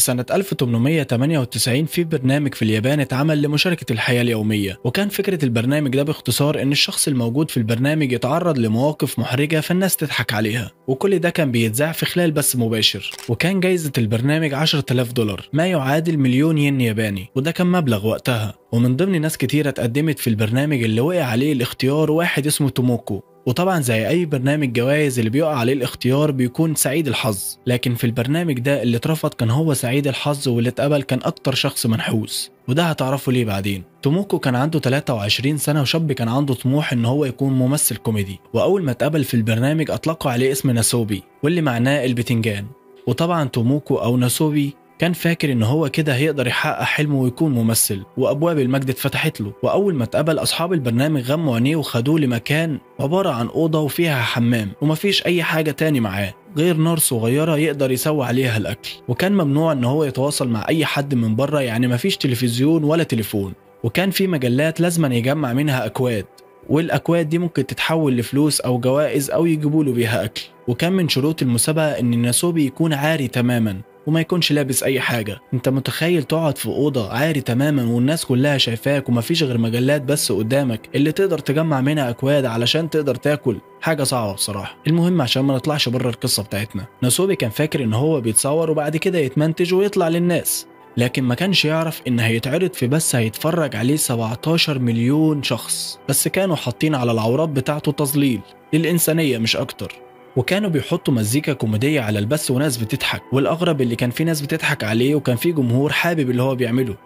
في سنة 1898 في برنامج في اليابان اتعمل لمشاركة الحياة اليومية، وكان فكرة البرنامج ده باختصار إن الشخص الموجود في البرنامج يتعرض لمواقف محرجة فالناس تضحك عليها، وكل ده كان بيتذاع في خلال بث مباشر. وكان جايزة البرنامج $10,000 ما يعادل مليون ين ياباني، وده كان مبلغ وقتها. ومن ضمن ناس كتيرة اتقدمت في البرنامج اللي وقع عليه الاختيار واحد اسمه توموكو. وطبعا زي اي برنامج جوائز اللي بيقع عليه الاختيار بيكون سعيد الحظ، لكن في البرنامج ده اللي اترفض كان هو سعيد الحظ، واللي اتقبل كان اكتر شخص منحوس، وده هتعرفوا ليه بعدين. توموكو كان عنده 23 سنة وشاب كان عنده طموح ان هو يكون ممثل كوميدي، واول ما اتقبل في البرنامج اطلقوا عليه اسم ناسوبي واللي معناه البتنجان. وطبعا توموكو او ناسوبي كان فاكر ان هو كده هيقدر يحقق حلمه ويكون ممثل، وابواب المجد اتفتحت له. واول ما اتقبل اصحاب البرنامج غموا عينيه وخدوه لمكان عباره عن اوضه وفيها حمام، ومفيش اي حاجه تاني معاه غير نار صغيره يقدر يسوي عليها الاكل. وكان ممنوع ان هو يتواصل مع اي حد من بره، يعني مفيش تلفزيون ولا تليفون. وكان في مجلات لازم يجمع منها اكواد، والاكواد دي ممكن تتحول لفلوس او جوائز او يجيبوا له بيها اكل. وكان من شروط المسابقه ان الناسوبي يكون عاري تماما وما يكونش لابس اي حاجه. انت متخيل تقعد في اوضه عاري تماما والناس كلها شايفاك ومفيش غير مجلات بس قدامك اللي تقدر تجمع منها اكواد علشان تقدر تاكل؟ حاجه صعبه بصراحه. المهم عشان ما نطلعش بره القصه بتاعتنا، ناسوبي كان فاكر ان هو بيتصور وبعد كده يتمنتج ويطلع للناس، لكن ما كانش يعرف ان هيتعرض في بث هيتفرج عليه 17 مليون شخص، بس كانوا حاطين على العورات بتاعته تظليل للإنسانية مش أكتر. وكانوا بيحطوا مزيكا كوميدية على البث وناس بتضحك، والأغرب اللي كان في ناس بتضحك عليه وكان في جمهور حابب اللي هو بيعمله.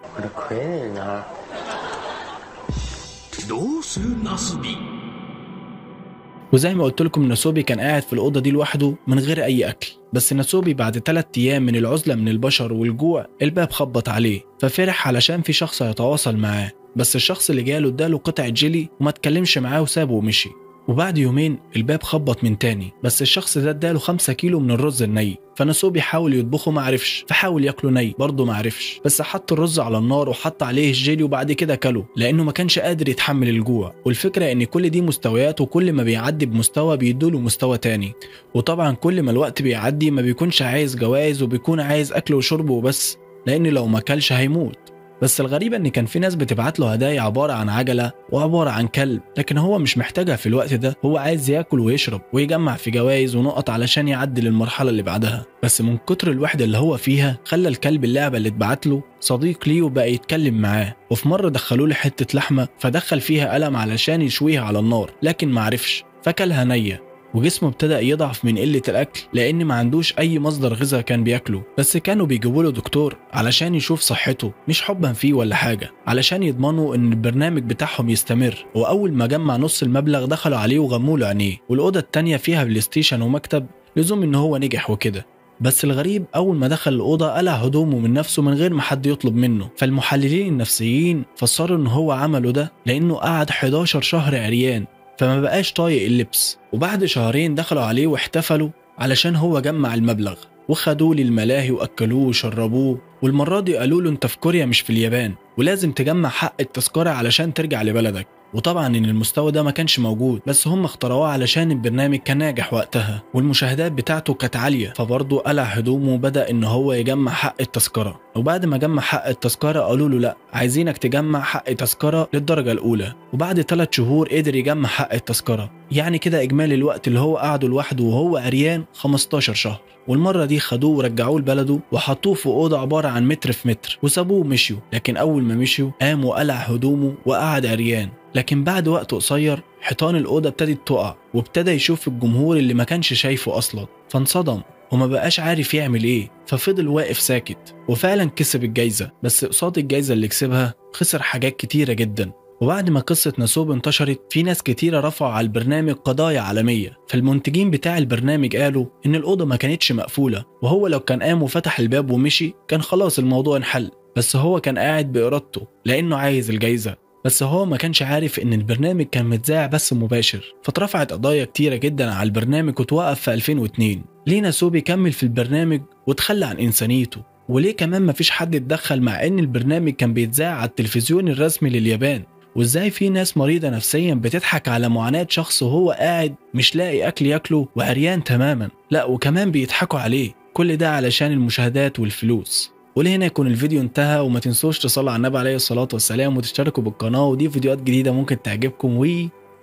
وزي ما قلت لكم ناسوبي كان قاعد في الأوضة دي لوحده من غير أي أكل. بس ناسوبي بعد 3 أيام من العزلة من البشر والجوع الباب خبط عليه، ففرح علشان في شخص هيتواصل معاه. بس الشخص اللي جاله اداله قطعة جيلي وما اتكلمش معاه وسابه ومشي. وبعد يومين الباب خبط من تاني، بس الشخص ده اداله 5 كيلو من الرز الني. فناسوبي حاول يطبخه ما عرفش، فحاول ياكله ني برضه ما عرفش، بس حط الرز على النار وحط عليه الجيلي وبعد كده كله لانه ما كانش قادر يتحمل الجوع. والفكره ان كل دي مستويات، وكل ما بيعدي بمستوى بيدوله مستوى تاني. وطبعا كل ما الوقت بيعدي ما بيكونش عايز جوائز وبيكون عايز اكل وشرب وبس، لان لو ما كلش هيموت. بس الغريبة ان كان في ناس بتبعت له هدايا عبارة عن عجلة وعبارة عن كلب، لكن هو مش محتاجها في الوقت ده، هو عايز ياكل ويشرب ويجمع في جوائز ونقط علشان يعدي للمرحلة اللي بعدها. بس من كتر الوحدة اللي هو فيها خلى الكلب اللعبة اللي اتبعت له صديق ليه وبقى يتكلم معاه. وفي مرة دخلوا له حتة لحمة فدخل فيها قلم علشان يشويها على النار، لكن معرفش فكلها نية، وجسمه ابتدأ يضعف من قلة الأكل لأن ما عندوش أي مصدر غذاء كان بياكله. بس كانوا بيجيبوا له دكتور علشان يشوف صحته، مش حبا فيه ولا حاجة، علشان يضمنوا إن البرنامج بتاعهم يستمر. وأول ما جمع نص المبلغ دخلوا عليه وغموا له عينيه، والأوضة التانية فيها بلاي ستيشن ومكتب، لزوم إن هو نجح وكده. بس الغريب أول ما دخل الأوضة قلع هدومه من نفسه من غير ما حد يطلب منه. فالمحللين النفسيين فسروا إن هو عمله ده لأنه قعد 11 شهر عريان فما بقاش طايق اللبس. وبعد شهرين دخلوا عليه واحتفلوا علشان هو جمع المبلغ، وخدوه للملاهي وأكلوه وشربوه. والمرة دي قالوا له انت في كوريا مش في اليابان، ولازم تجمع حق التذكرة علشان ترجع لبلدك. وطبعا ان المستوى ده ما كانش موجود، بس هم اخترعوه علشان البرنامج كان ناجح وقتها والمشاهدات بتاعته كانت عالية. فبرضه قلع هدومه وبدأ ان هو يجمع حق التذكرة. وبعد ما جمع حق التذكرة قالوا له لا، عايزينك تجمع حق تذكرة للدرجة الأولى. وبعد 3 شهور قدر يجمع حق التذكرة، يعني كده إجمالي الوقت اللي هو قعده لوحده وهو عريان 15 شهر. والمرة دي خدوه ورجعوه لبلده وحطوه في أوضة عبارة عن متر في متر وسابوه ومشيوا. لكن أول ما مشيوا قام وقلع هدومه وقعد عريان. لكن بعد وقت قصير حيطان الأوضة ابتدت تقع، وابتدى يشوف الجمهور اللي ما كانش شايفه أصلا، فانصدم وما بقاش عارف يعمل ايه. ففضل واقف ساكت، وفعلا كسب الجايزة. بس قصاد الجايزة اللي كسبها خسر حاجات كتيرة جدا. وبعد ما قصة ناسوبي انتشرت في ناس كتيرة رفعوا على البرنامج قضايا عالمية. فالمنتجين بتاع البرنامج قالوا إن الأوضة ما كانتش مقفولة، وهو لو كان قام وفتح الباب ومشي كان خلاص الموضوع انحل. بس هو كان قاعد بإرادته لأنه عايز الجايزة. بس هو ما كانش عارف إن البرنامج كان متذاع بس مباشر. فاترفعت قضايا كتيرة جدا على البرنامج وتوقف في 2002. ليه ناسوبي كمل في البرنامج وتخلى عن إنسانيته؟ وليه كمان ما فيش حد اتدخل مع إن البرنامج كان بيتذاع على التلفزيون الرسمي لليابان؟ وازاي في ناس مريضة نفسيا بتضحك على معاناة شخص وهو قاعد مش لاقي أكل ياكله وعريان تماما؟ لا، وكمان بيضحكوا عليه. كل ده علشان المشاهدات والفلوس. ولهنا يكون الفيديو انتهى، وما تنسوش تصلوا على النبي عليه الصلاة والسلام وتشتركوا بالقناة، ودي فيديوهات جديدة ممكن تعجبكم،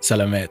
وسلامات.